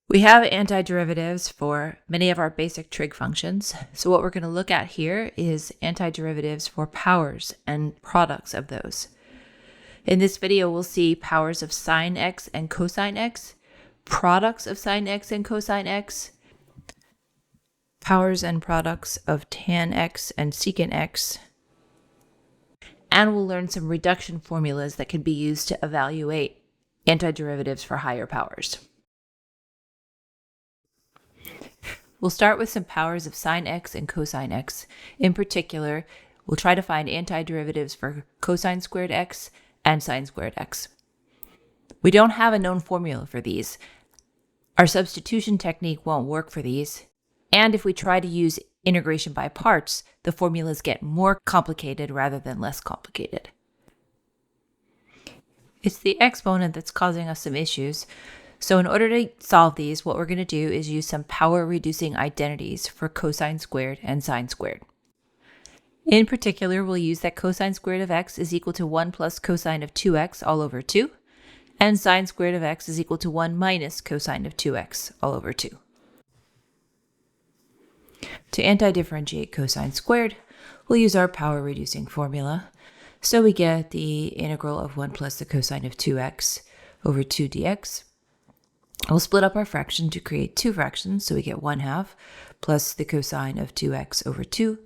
We have antiderivatives for many of our basic trig functions. So what we're going to look at here is antiderivatives for powers and products of those. In this video, we'll see powers of sine x and cosine x, products of sine x and cosine x, powers and products of tan x and secant x, and we'll learn some reduction formulas that can be used to evaluate antiderivatives for higher powers. We'll start with some powers of sine x and cosine x. In particular, we'll try to find antiderivatives for cosine squared x and sine squared x. We don't have a known formula for these. Our substitution technique won't work for these. And if we try to use integration by parts, the formulas get more complicated rather than less complicated. It's the exponent that's causing us some issues. So in order to solve these, what we're going to do is use some power-reducing identities for cosine squared and sine squared. In particular, we'll use that cosine squared of x is equal to 1 plus cosine of 2x all over 2, and sine squared of x is equal to 1 minus cosine of 2x all over 2. To antidifferentiate cosine squared, we'll use our power-reducing formula. So we get the integral of 1 plus the cosine of 2x over 2 dx. We'll split up our fraction to create two fractions, so we get 1/2 plus the cosine of 2x over 2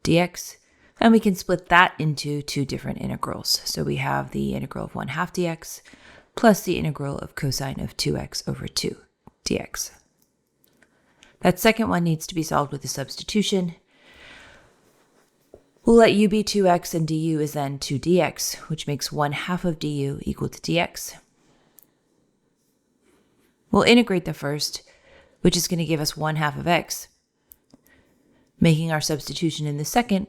dx, and we can split that into two different integrals. So we have the integral of 1/2 dx plus the integral of cosine of 2x over 2 dx. That second one needs to be solved with a substitution. We'll let u be 2x and du is then 2 dx, which makes 1/2 of du equal to dx. We'll integrate the first, which is going to give us 1/2 of x. Making our substitution in the second,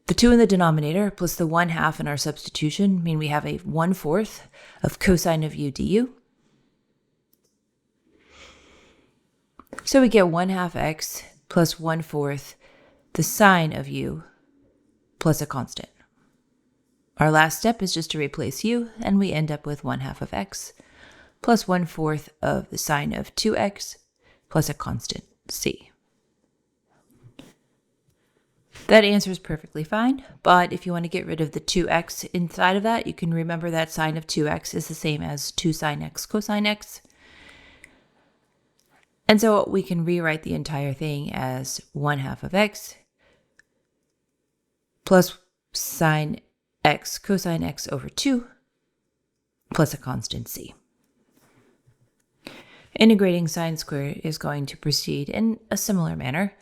the 2 in the denominator plus the 1/2 in our substitution mean we have a 1/4 of cosine of u du. So we get 1/2 x plus 1/4 the sine of u plus a constant. Our last step is just to replace u, and we end up with 1/2 of x plus 1/4 of the sine of 2x plus a constant c. That answer is perfectly fine, but if you want to get rid of the 2x inside of that, you can remember that sine of 2x is the same as 2 sine x cosine x. And so we can rewrite the entire thing as 1/2 of x plus sine x cosine x over 2 plus a constant c. Integrating sine squared is going to proceed in a similar manner.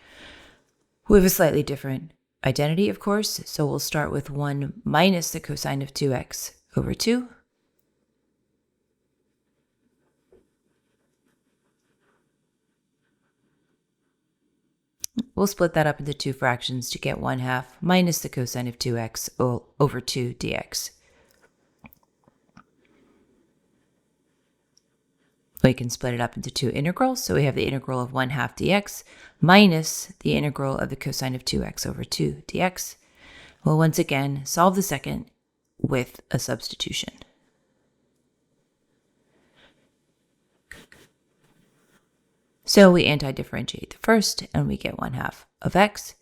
We have a slightly different identity, of course, so we'll start with 1 minus the cosine of 2x over 2. We'll split that up into two fractions to get 1/2 minus the cosine of 2x over 2 dx. We can split it up into two integrals, so we have the integral of 1/2 dx minus the integral of the cosine of 2x over 2 dx. We'll once again solve the second with a substitution. So we antidifferentiate the first, and we get 1/2 of x.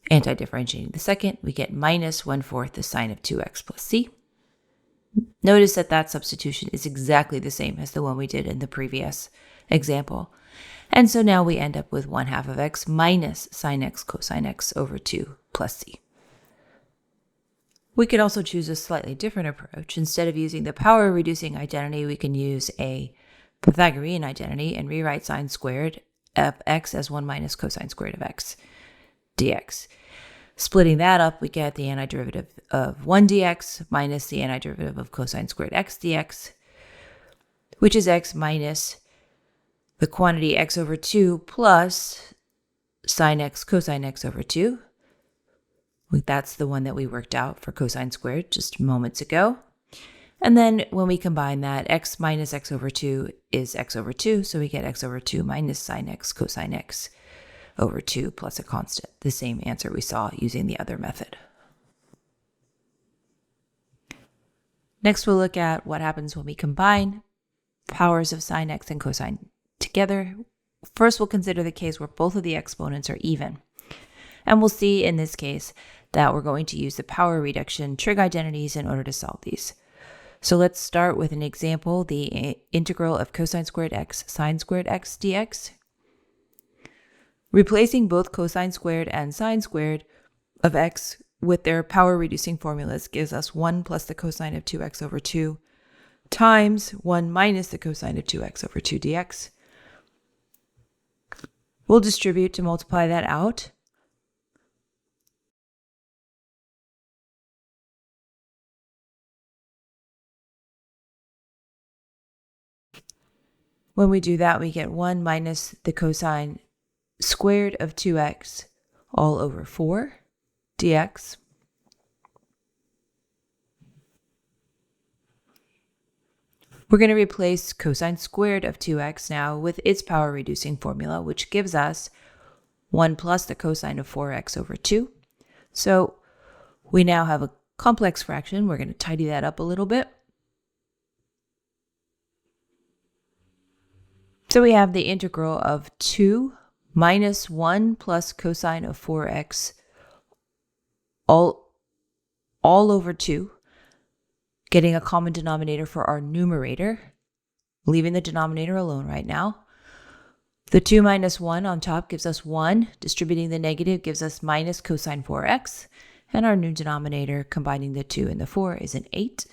Antidifferentiating the second, we get minus 1/4 the sine of 2x plus c. Notice that that substitution is exactly the same as the one we did in the previous example. And so now we end up with 1/2 of x minus sine x cosine x over 2 plus c. We could also choose a slightly different approach. Instead of using the power-reducing identity, we can use a Pythagorean identity and rewrite sine squared of x as 1 minus cosine squared of x dx. Splitting that up, we get the antiderivative of 1 dx minus the antiderivative of cosine squared x dx, which is x minus the quantity x over 2 plus sine x cosine x over 2. That's the one that we worked out for cosine squared just moments ago. And then when we combine that, x minus x over 2 is x over 2, so we get x over 2 minus sine x cosine x over 2 plus a constant, the same answer we saw using the other method. Next, we'll look at what happens when we combine powers of sine x and cosine together. First, we'll consider the case where both of the exponents are even. And we'll see in this case that we're going to use the power reduction trig identities in order to solve these. So let's start with an example, the integral of cosine squared x sine squared x dx. Replacing both cosine squared and sine squared of x with their power reducing formulas gives us 1 plus the cosine of 2x over 2 times 1 minus the cosine of 2x over 2 dx. We'll distribute to multiply that out. When we do that, we get 1 minus the cosine squared of 2x all over 4 dx. We're going to replace cosine squared of 2x now with its power reducing formula, which gives us 1 plus the cosine of 4x over 2. So we now have a complex fraction. We're going to tidy that up a little bit. So we have the integral of 2 minus 1 plus cosine of 4x all over 2, getting a common denominator for our numerator, leaving the denominator alone right now. The 2 minus 1 on top gives us 1. Distributing the negative gives us minus cosine 4x. And our new denominator, combining the 2 and the 4, is an 8.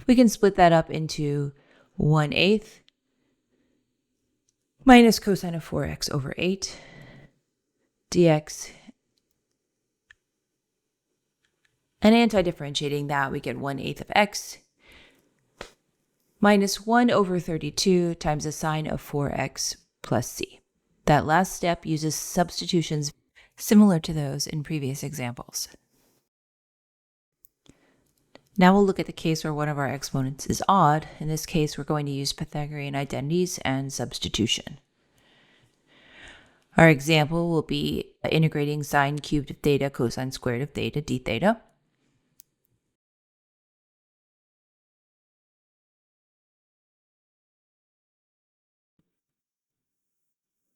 We can split that up into 1/8 minus cosine of 4x over 8 dx. And anti-differentiating that, we get 1/8 of x minus 1 over 32 times the sine of 4x plus c. That last step uses substitutions similar to those in previous examples. Now we'll look at the case where one of our exponents is odd. In this case, we're going to use Pythagorean identities and substitution. Our example will be integrating sine cubed of theta cosine squared of theta d theta.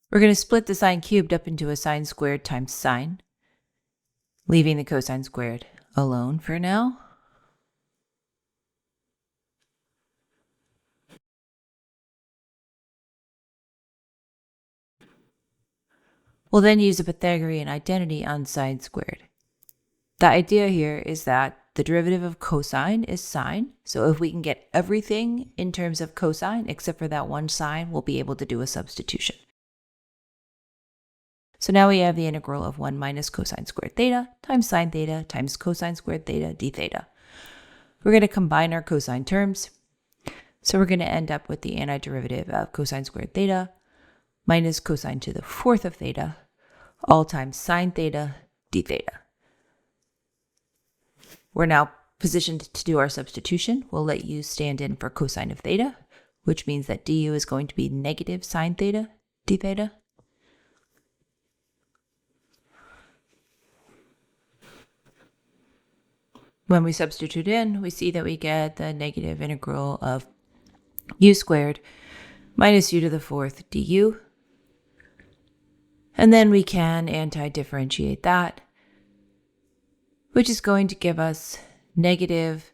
We're going to split the sine cubed up into a sine squared times sine, leaving the cosine squared alone for now. We'll then use a Pythagorean identity on sine squared. The idea here is that the derivative of cosine is sine, so if we can get everything in terms of cosine except for that one sine, we'll be able to do a substitution. So now we have the integral of 1 minus cosine squared theta times sine theta times cosine squared theta d theta. We're going to combine our cosine terms. So we're going to end up with the antiderivative of cosine squared theta minus cosine to the 4th of theta, all times sine theta d theta. We're now positioned to do our substitution. We'll let u stand in for cosine of theta, which means that du is going to be negative sine theta d theta. When we substitute in, we see that we get the negative integral of u squared minus u to the 4th du. And then we can anti-differentiate that, which is going to give us negative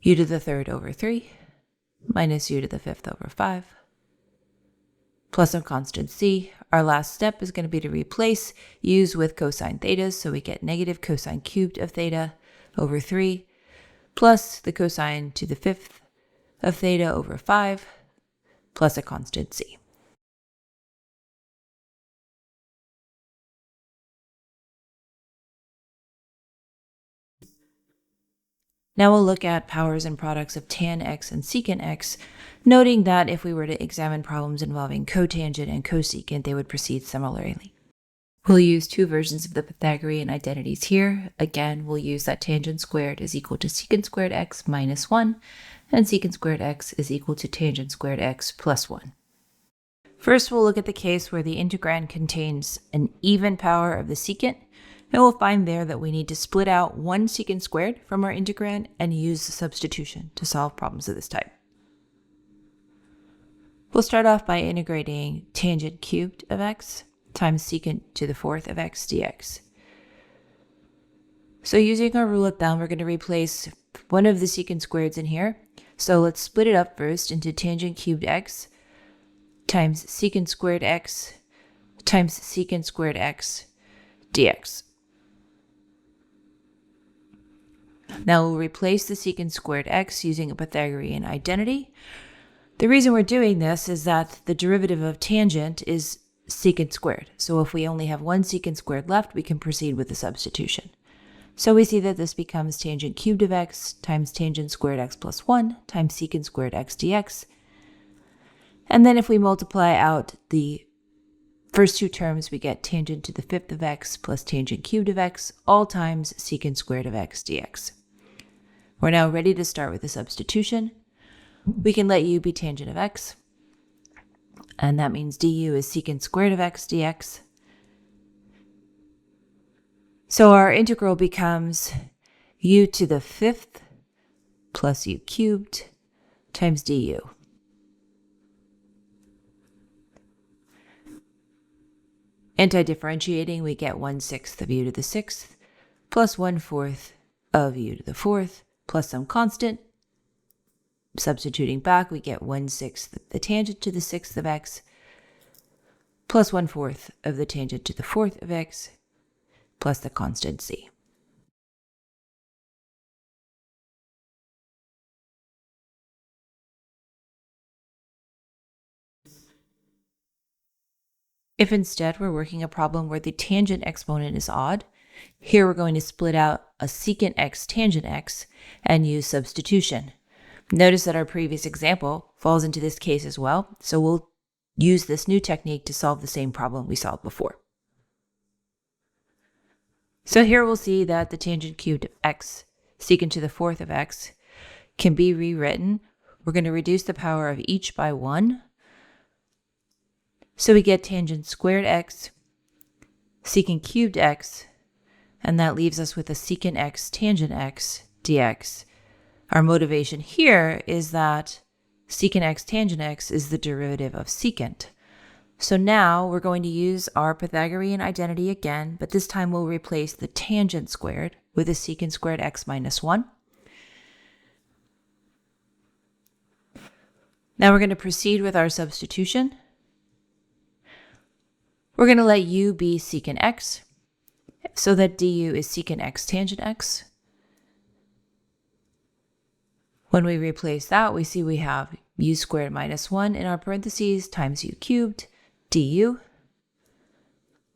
u to the 3rd over 3 minus u to the 5th over 5 plus a constant c. Our last step is going to be to replace u's with cosine thetas, so we get negative cosine cubed of theta over 3 plus the cosine to the 5th of theta over 5 plus a constant c. Now we'll look at powers and products of tan x and secant x, noting that if we were to examine problems involving cotangent and cosecant, they would proceed similarly. We'll use two versions of the Pythagorean identities here. Again, we'll use that tangent squared is equal to secant squared x minus 1, and secant squared x is equal to tangent squared x plus 1. First, we'll look at the case where the integrand contains an even power of the secant, And we'll find there that we need to split out 1 secant squared from our integrand and use the substitution to solve problems of this type. We'll start off by integrating tangent cubed of x times secant to the 4th of x dx. So using our rule of thumb, we're going to replace one of the secant squareds in here. So let's split it up first into tangent cubed x times secant squared x times secant squared x dx. Now we'll replace the secant squared x using a Pythagorean identity. The reason we're doing this is that the derivative of tangent is secant squared. So if we only have 1 secant squared left, we can proceed with the substitution. So we see that this becomes tangent cubed of x times tangent squared x plus 1 times secant squared x dx. And then if we multiply out the first two terms, we get tangent to the 5th of x plus tangent cubed of x, all times secant squared of x dx. We're now ready to start with the substitution. We can let u be tangent of x, and that means du is secant squared of x dx. So our integral becomes u to the 5th plus u cubed times du. Anti-differentiating, we get 1/6 of u to the 6th plus 1/4 of u to the 4th plus some constant. Substituting back, we get 1/6 of the tangent to the 6th of x plus 1/4 of the tangent to the 4th of x plus the constant c. If instead we're working a problem where the tangent exponent is odd, here we're going to split out a secant x tangent x and use substitution. Notice that our previous example falls into this case as well, so we'll use this new technique to solve the same problem we solved before. So here we'll see that the tangent cubed of x secant to the 4th of x can be rewritten. We're going to reduce the power of each by 1. So we get tangent squared x, secant cubed x, and that leaves us with a secant x tangent x dx. Our motivation here is that secant x tangent x is the derivative of secant. So now we're going to use our Pythagorean identity again, but this time we'll replace the tangent squared with a secant squared x minus 1. Now we're going to proceed with our substitution. We're going to let u be secant x, so that du is secant x tangent x. When we replace that, we see we have u squared minus 1 in our parentheses times u cubed du.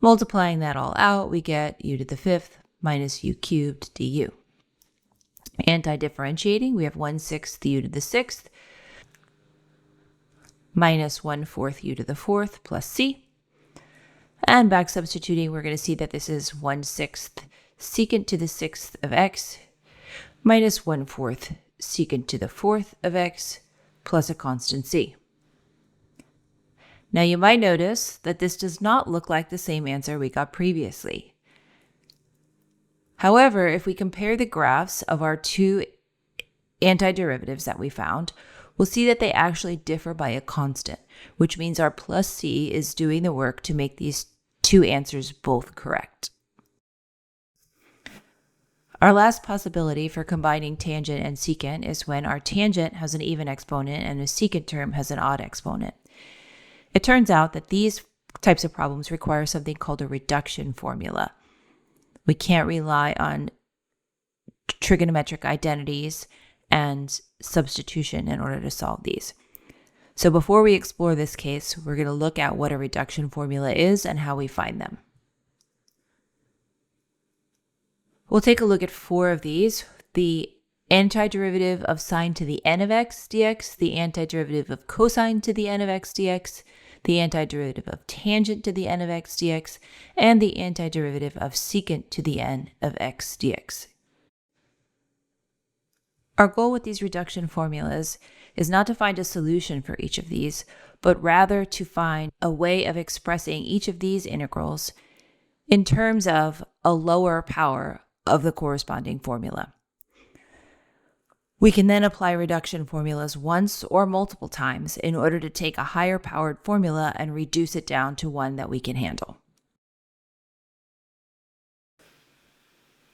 Multiplying that all out, we get u to the 5th minus u cubed du. Anti-differentiating, we have 1/6 u to the 6th minus 1/4 u to the 4th plus c. And back substituting, we're going to see that this is 1/6 secant to the 6th of x minus 1/4 secant to the 4th of x plus a constant c. Now you might notice that this does not look like the same answer we got previously. However, if we compare the graphs of our two antiderivatives that we found, we'll see that they actually differ by a constant, which means our plus c is doing the work to make these two answers both correct. Our last possibility for combining tangent and secant is when our tangent has an even exponent and a secant term has an odd exponent. It turns out that these types of problems require something called a reduction formula. We can't rely on trigonometric identities and substitution in order to solve these. So before we explore this case, we're going to look at what a reduction formula is and how we find them. We'll take a look at 4 of these: the antiderivative of sine to the n of x dx, the antiderivative of cosine to the n of x dx, the antiderivative of tangent to the n of x dx, and the antiderivative of secant to the n of x dx. Our goal with these reduction formulas is not to find a solution for each of these, but rather to find a way of expressing each of these integrals in terms of a lower power of the corresponding formula. We can then apply reduction formulas once or multiple times in order to take a higher powered formula and reduce it down to one that we can handle.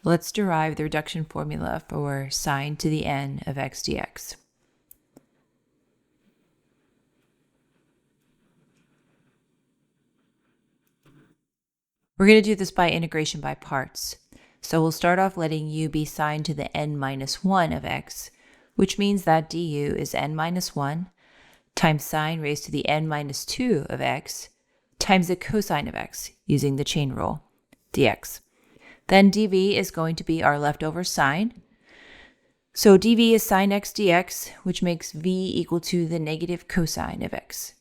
Let's derive the reduction formula for sine to the n of x dx. We're going to do this by integration by parts. So we'll start off letting u be sine to the n minus 1 of x, which means that du is n minus 1 times sine raised to the n minus 2 of x times the cosine of x, using the chain rule, dx. Then dv is going to be our leftover sine. So dv is sine x dx, which makes v equal to the negative cosine of x.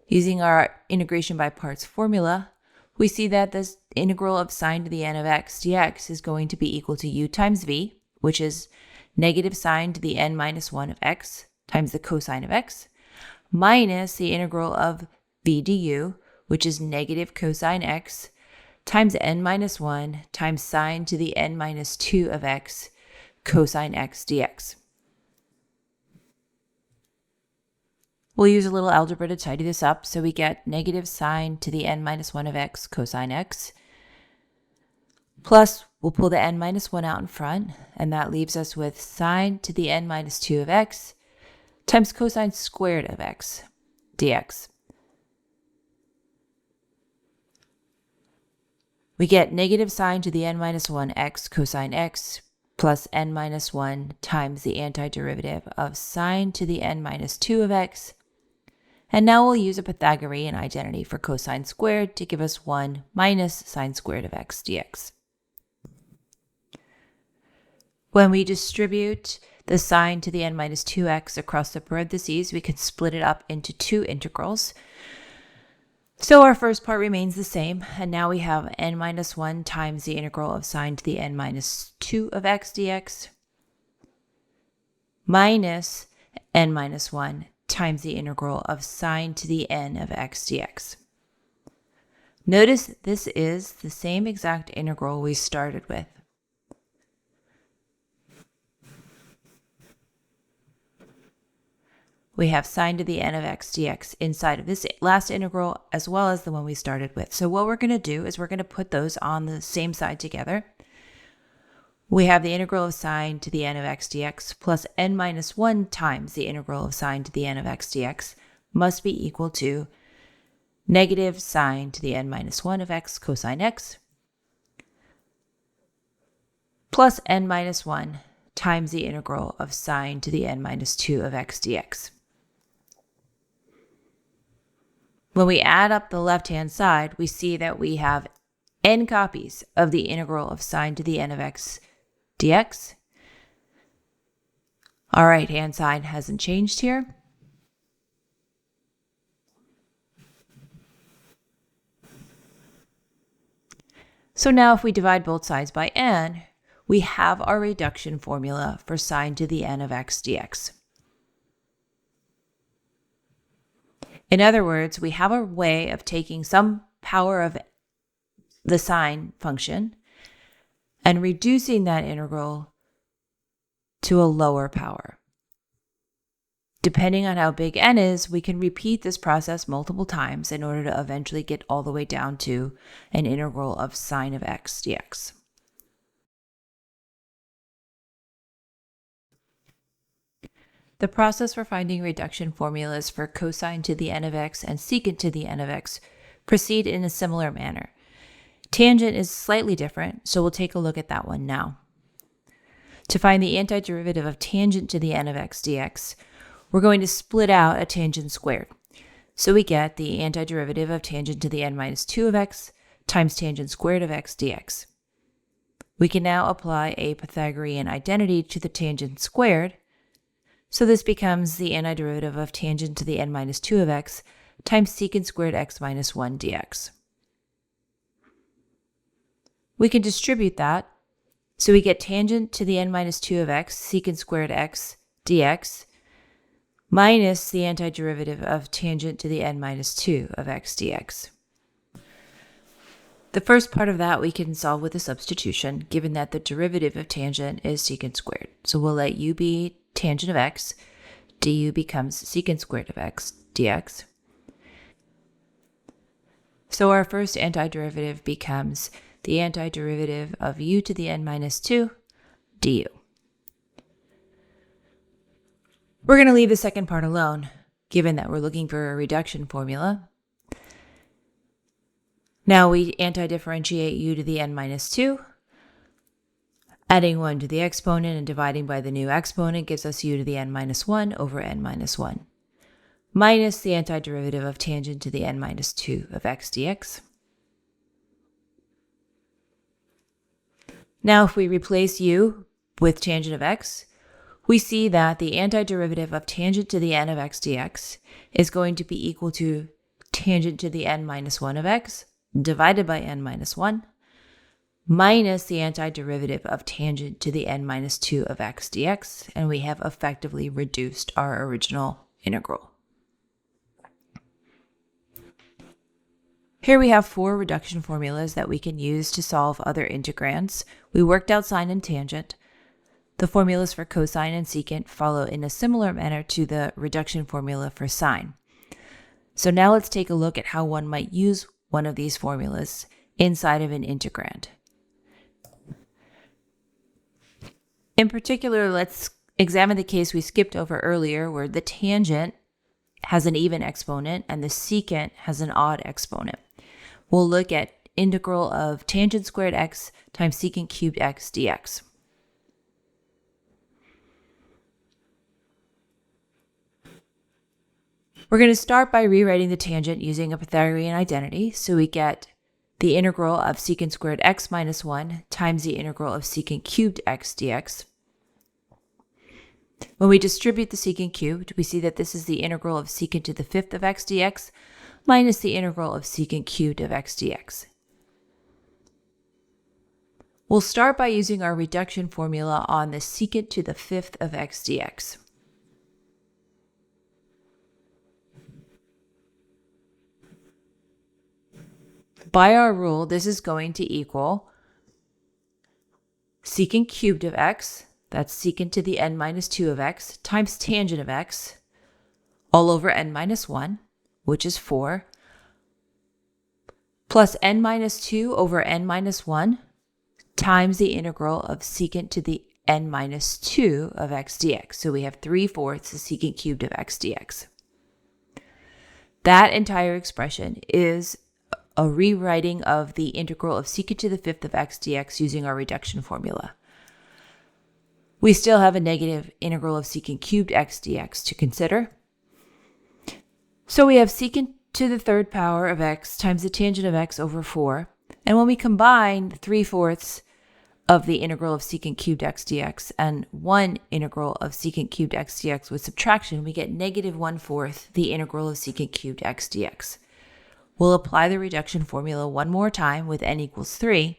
Using our integration by parts formula, we see that this integral of sine to the n of x dx is going to be equal to u times v, which is negative sine to the n minus 1 of x times the cosine of x, minus the integral of v du, which is negative cosine x times n minus 1 times sine to the n minus 2 of x cosine x dx. We'll use a little algebra to tidy this up, so we get negative sine to the n minus 1 of x cosine x, plus we'll pull the n minus 1 out in front, and that leaves us with sine to the n minus 2 of x times cosine squared of x dx. We get negative sine to the n minus 1 x cosine x plus n minus 1 times the antiderivative of sine to the n minus 2 of x. And now we'll use a Pythagorean identity for cosine squared to give us 1 minus sine squared of x dx. When we distribute the sine to the n minus 2x across the parentheses, we can split it up into two integrals. So our first part remains the same, and now we have n minus 1 times the integral of sine to the n minus 2 of x dx minus n minus 1 times the integral of sine to the n of x dx. Notice this is the same exact integral we started with. We have sine to the n of x dx inside of this last integral as well as the one we started with. So what we're going to do is we're going to put those on the same side together. We have the integral of sine to the n of x dx plus n minus 1 times the integral of sine to the n of x dx must be equal to negative sine to the n minus 1 of x cosine x plus n minus 1 times the integral of sine to the n minus 2 of x dx. When we add up the left-hand side, we see that we have n copies of the integral of sine to the n of x dx. Our right-hand side hasn't changed here. So now if we divide both sides by n, we have our reduction formula for sine to the n of x dx. In other words, we have a way of taking some power of the sine function and reducing that integral to a lower power. Depending on how big n is, we can repeat this process multiple times in order to eventually get all the way down to an integral of sine of x dx. The process for finding reduction formulas for cosine to the n of x and secant to the n of x proceed in a similar manner. Tangent is slightly different, so we'll take a look at that one now. To find the antiderivative of tangent to the n of x dx, we're going to split out a tangent squared. So we get the antiderivative of tangent to the n minus 2 of x times tangent squared of x dx. We can now apply a Pythagorean identity to the tangent squared. So this becomes the antiderivative of tangent to the n minus 2 of x times secant squared x minus 1 dx. We can distribute that, so we get tangent to the n minus 2 of x secant squared x dx minus the antiderivative of tangent to the n minus 2 of x dx. The first part of that we can solve with a substitution, given that the derivative of tangent is secant squared. So we'll let u be tangent of x, du becomes secant squared of x dx. So our first antiderivative becomes the antiderivative of u to the n minus 2 du. We're going to leave the second part alone, given that we're looking for a reduction formula. Now we antidifferentiate u to the n minus 2. Adding 1 to the exponent and dividing by the new exponent gives us u to the n minus 1 over n minus 1, minus the antiderivative of tangent to the n minus 2 of x dx. Now if we replace u with tangent of x, we see that the antiderivative of tangent to the n of x dx is going to be equal to tangent to the n minus 1 of x divided by n minus 1 minus the antiderivative of tangent to the n minus 2 of x dx, and we have effectively reduced our original integral. Here we have 4 reduction formulas that we can use to solve other integrands. We worked out sine and tangent. The formulas for cosine and secant follow in a similar manner to the reduction formula for sine. So now let's take a look at how one might use one of these formulas inside of an integrand. In particular, let's examine the case we skipped over earlier where the tangent has an even exponent and the secant has an odd exponent. We'll look at integral of tangent squared x times secant cubed x dx. We're going to start by rewriting the tangent using a Pythagorean identity, so we get the integral of secant squared x minus 1 times the integral of secant cubed x dx. When we distribute the secant cubed, we see that this is the integral of secant to the 5th of x dx minus the integral of secant cubed of x dx. We'll start by using our reduction formula on the secant to the 5th of x dx. By our rule, this is going to equal secant cubed of x, that's secant to the n minus 2 of x, times tangent of x, all over n minus 1, which is 4, plus n minus 2 over n minus 1, times the integral of secant to the n minus 2 of x dx. So we have 3/4 the secant cubed of x dx. That entire expression is a rewriting of the integral of secant to the 5th of x dx using our reduction formula. We still have a negative integral of secant cubed x dx to consider. So we have secant to the 3rd power of x times the tangent of x over 4. And when we combine 3/4 of the integral of secant cubed x dx and 1 integral of secant cubed x dx with subtraction, we get negative 1/4 the integral of secant cubed x dx. We'll apply the reduction formula one more time with n equals 3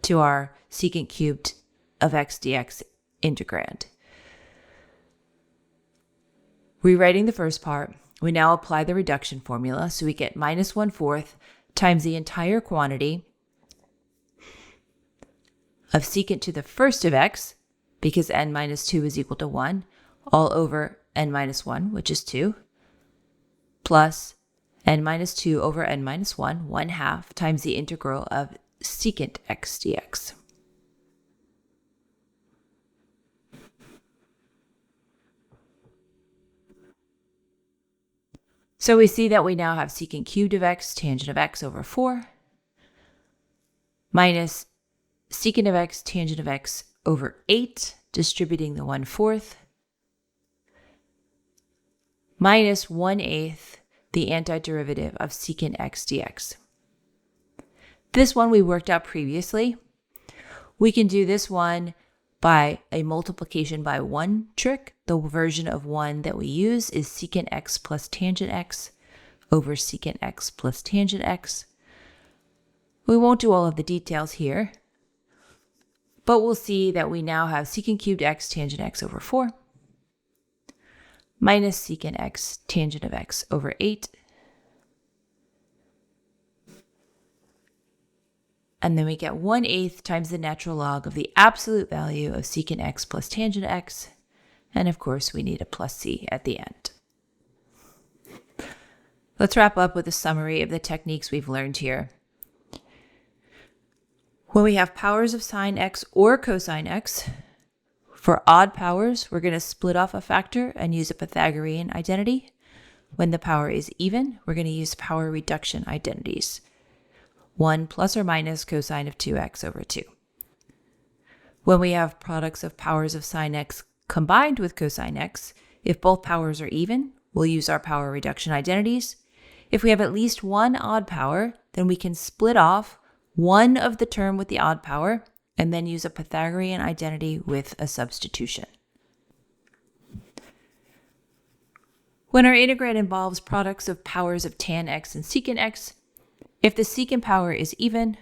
to our secant cubed of x dx integrand. Rewriting the first part, we now apply the reduction formula, so we get minus 1/4 times the entire quantity of secant to the 1st of x, because n minus 2 is equal to 1, all over n minus 1, which is 2, plus n minus 2 over n minus 1, 1/2, times the integral of secant x dx. So we see that we now have secant cubed of x, tangent of x over 4, minus secant of x, tangent of x over 8, distributing the 1/4, minus 1/8 the antiderivative of secant x dx. This one we worked out previously. We can do this one by a multiplication by 1 trick. The version of 1 that we use is secant x plus tangent x over secant x plus tangent x. We won't do all of the details here, but we'll see that we now have secant cubed x tangent x over 4 minus secant x tangent of x over 8 And then we get 1/8 times the natural log of the absolute value of secant x plus tangent x. And of course, we need a plus c at the end. Let's wrap up with a summary of the techniques we've learned here. When we have powers of sine x or cosine x, for odd powers, we're going to split off a factor and use a Pythagorean identity. When the power is even, we're going to use power reduction identities. 1 plus or minus cosine of 2x over 2. When we have products of powers of sine x combined with cosine x, if both powers are even, we'll use our power reduction identities. If we have at least one odd power, then we can split off one of the term with the odd power and then use a Pythagorean identity with a substitution. When our integrand involves products of powers of tan x and secant x, if the secant power is even,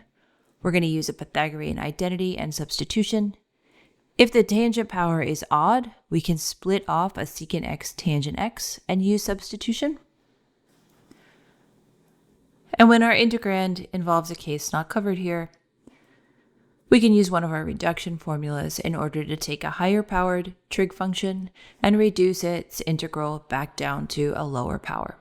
we're going to use a Pythagorean identity and substitution. If the tangent power is odd, we can split off a secant x tangent x and use substitution. And when our integrand involves a case not covered here, we can use one of our reduction formulas in order to take a higher powered trig function and reduce its integral back down to a lower power.